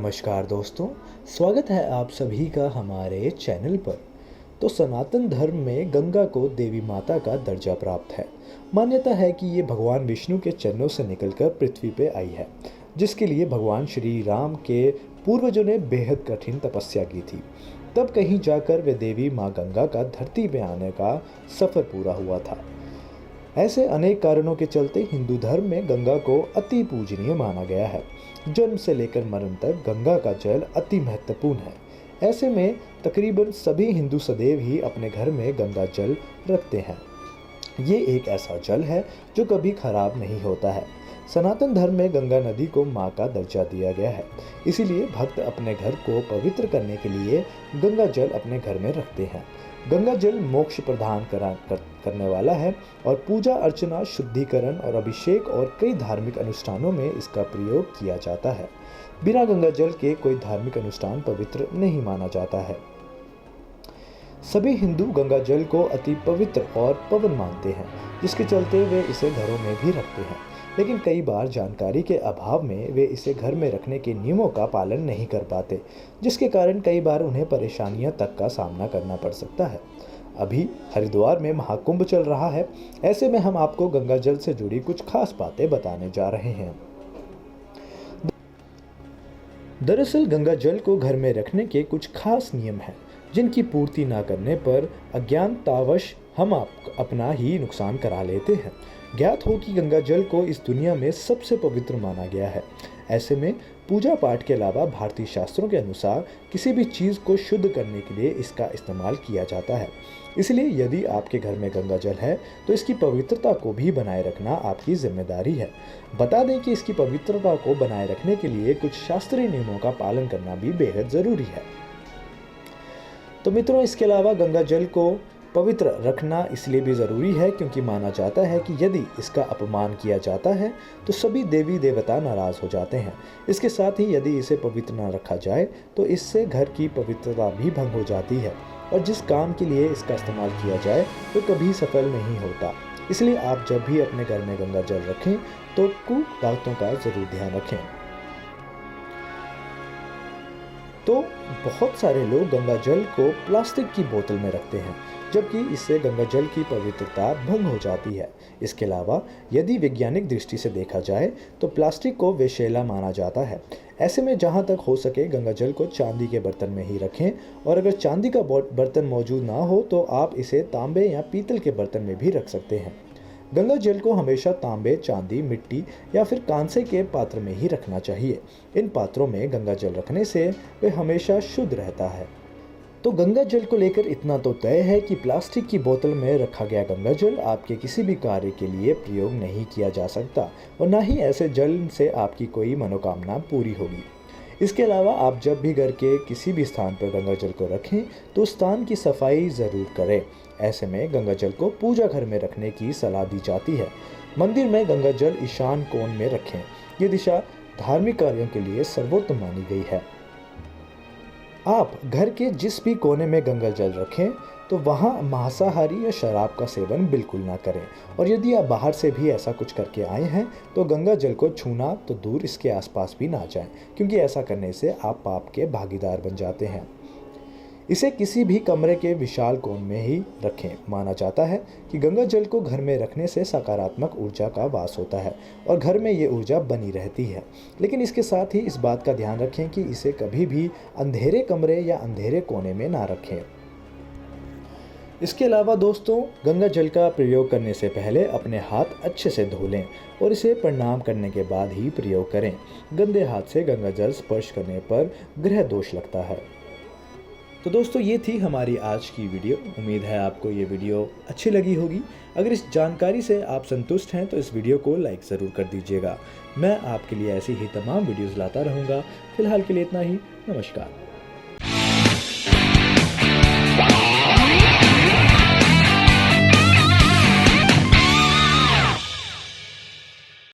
नमस्कार दोस्तों, स्वागत है आप सभी का हमारे चैनल पर। तो सनातन धर्म में गंगा को देवी माता का दर्जा प्राप्त है। मान्यता है कि ये भगवान विष्णु के चरणों से निकलकर पृथ्वी पे आई है, जिसके लिए भगवान श्री राम के पूर्वजों ने बेहद कठिन तपस्या की थी। तब कहीं जाकर वे देवी माँ गंगा का धरती पे आने का सफ़र पूरा हुआ था। ऐसे अनेक कारणों के चलते हिंदू धर्म में गंगा को अति पूजनीय माना गया है। जन्म से लेकर मरण तक गंगा का जल अति महत्वपूर्ण है। ऐसे में तकरीबन सभी हिंदू सदैव ही अपने घर में गंगा जल रखते हैं। ये एक ऐसा जल है जो कभी खराब नहीं होता है। सनातन धर्म में गंगा नदी को माँ का दर्जा दिया गया है, इसीलिए भक्त अपने घर को पवित्र करने के लिए गंगा जल अपने घर में रखते हैं। गंगा जल मोक्ष प्रदान करने वाला है और पूजा अर्चना, शुद्धिकरण और अभिषेक और कई धार्मिक अनुष्ठानों में इसका प्रयोग किया जाता है। बिना गंगा जल के कोई धार्मिक अनुष्ठान पवित्र नहीं माना जाता है। सभी हिंदू गंगा जल को अति पवित्र और पवन मानते हैं, जिसके चलते वे इसे घरों में भी रखते हैं। लेकिन कई बार जानकारी के अभाव में वे इसे घर में रखने के नियमों का पालन नहीं कर पाते, जिसके कारण कई बार उन्हें परेशानियां तक का सामना करना पड़ सकता है। अभी हरिद्वार में महाकुंभ चल रहा है। ऐसे में हम आपको गंगा जल से जुड़ी कुछ खास बातें बताने जा रहे हैं। दरअसल गंगा जल को घर में रखने के कुछ खास नियम हैं, जिनकी पूर्ति ना करने पर अज्ञानतावश हम अपना ही नुकसान करा लेते हैं। ज्ञात हो कि गंगा जल को इस दुनिया में सबसे पवित्र माना गया है। ऐसे में पूजा पाठ के अलावा भारतीय शास्त्रों के अनुसार किसी भी चीज़ को शुद्ध करने के लिए इसका इस्तेमाल किया जाता है। इसलिए यदि आपके घर में गंगा जल है तो इसकी पवित्रता को भी बनाए रखना आपकी जिम्मेदारी है। बता दें कि इसकी पवित्रता को बनाए रखने के लिए कुछ शास्त्रीय नियमों का पालन करना भी बेहद ज़रूरी है। तो मित्रों, इसके अलावा गंगा जल को पवित्र रखना इसलिए भी ज़रूरी है क्योंकि माना जाता है कि यदि इसका अपमान किया जाता है तो सभी देवी देवता नाराज़ हो जाते हैं। इसके साथ ही यदि इसे पवित्र न रखा जाए तो इससे घर की पवित्रता भी भंग हो जाती है और जिस काम के लिए इसका इस्तेमाल किया जाए तो कभी सफल नहीं होता। इसलिए आप जब भी अपने घर में गंगा जल रखें तो कुछ बातों का ज़रूर ध्यान रखें। तो बहुत सारे लोग गंगा जल को प्लास्टिक की बोतल में रखते हैं, जबकि इससे गंगा जल की पवित्रता भंग हो जाती है। इसके अलावा यदि वैज्ञानिक दृष्टि से देखा जाए तो प्लास्टिक को विषैला माना जाता है। ऐसे में जहाँ तक हो सके गंगा जल को चांदी के बर्तन में ही रखें, और अगर चांदी का बर्तन मौजूद ना हो तो आप इसे तांबे या पीतल के बर्तन में भी रख सकते हैं। गंगा जल को हमेशा तांबे, चांदी, मिट्टी या फिर कांसे के पात्र में ही रखना चाहिए। इन पात्रों में गंगा जल रखने से वे हमेशा शुद्ध रहता है। तो गंगा जल को लेकर इतना तो तय है कि प्लास्टिक की बोतल में रखा गया गंगा जल आपके किसी भी कार्य के लिए प्रयोग नहीं किया जा सकता और ना ही ऐसे जल से आपकी कोई मनोकामना पूरी होगी। इसके अलावा आप जब भी घर के किसी भी स्थान पर गंगा जल को रखें तो उस स्थान की सफाई ज़रूर करें। ऐसे में गंगा जल को पूजा घर में रखने की सलाह दी जाती है। मंदिर में गंगा जल ईशान कोण में रखें। ये दिशा धार्मिक कार्यों के लिए सर्वोत्तम मानी गई है। आप घर के जिस भी कोने में गंगा जल रखें तो वहाँ मांसाहारी या शराब का सेवन बिल्कुल ना करें, और यदि आप बाहर से भी ऐसा कुछ करके आए हैं तो गंगा जल को छूना तो दूर, इसके आसपास भी ना जाएं, क्योंकि ऐसा करने से आप पाप के भागीदार बन जाते हैं। इसे किसी भी कमरे के विशाल कोण में ही रखें। माना जाता है कि गंगा जल को घर में रखने से सकारात्मक ऊर्जा का वास होता है और घर में ये ऊर्जा बनी रहती है। लेकिन इसके साथ ही इस बात का ध्यान रखें कि इसे कभी भी अंधेरे कमरे या अंधेरे कोने में ना रखें। इसके अलावा दोस्तों, गंगा जल का प्रयोग करने से पहले अपने हाथ अच्छे से धो लें और इसे प्रणाम करने के बाद ही प्रयोग करें। गंदे हाथ से गंगा जल स्पर्श करने पर ग्रह दोष लगता है। तो दोस्तों, ये थी हमारी आज की वीडियो। उम्मीद है आपको ये वीडियो अच्छी लगी होगी। अगर इस जानकारी से आप संतुष्ट हैं तो इस वीडियो को लाइक ज़रूर कर दीजिएगा। मैं आपके लिए ऐसी ही तमाम वीडियोज़ लाता रहूँगा। फिलहाल के लिए इतना ही। नमस्कार।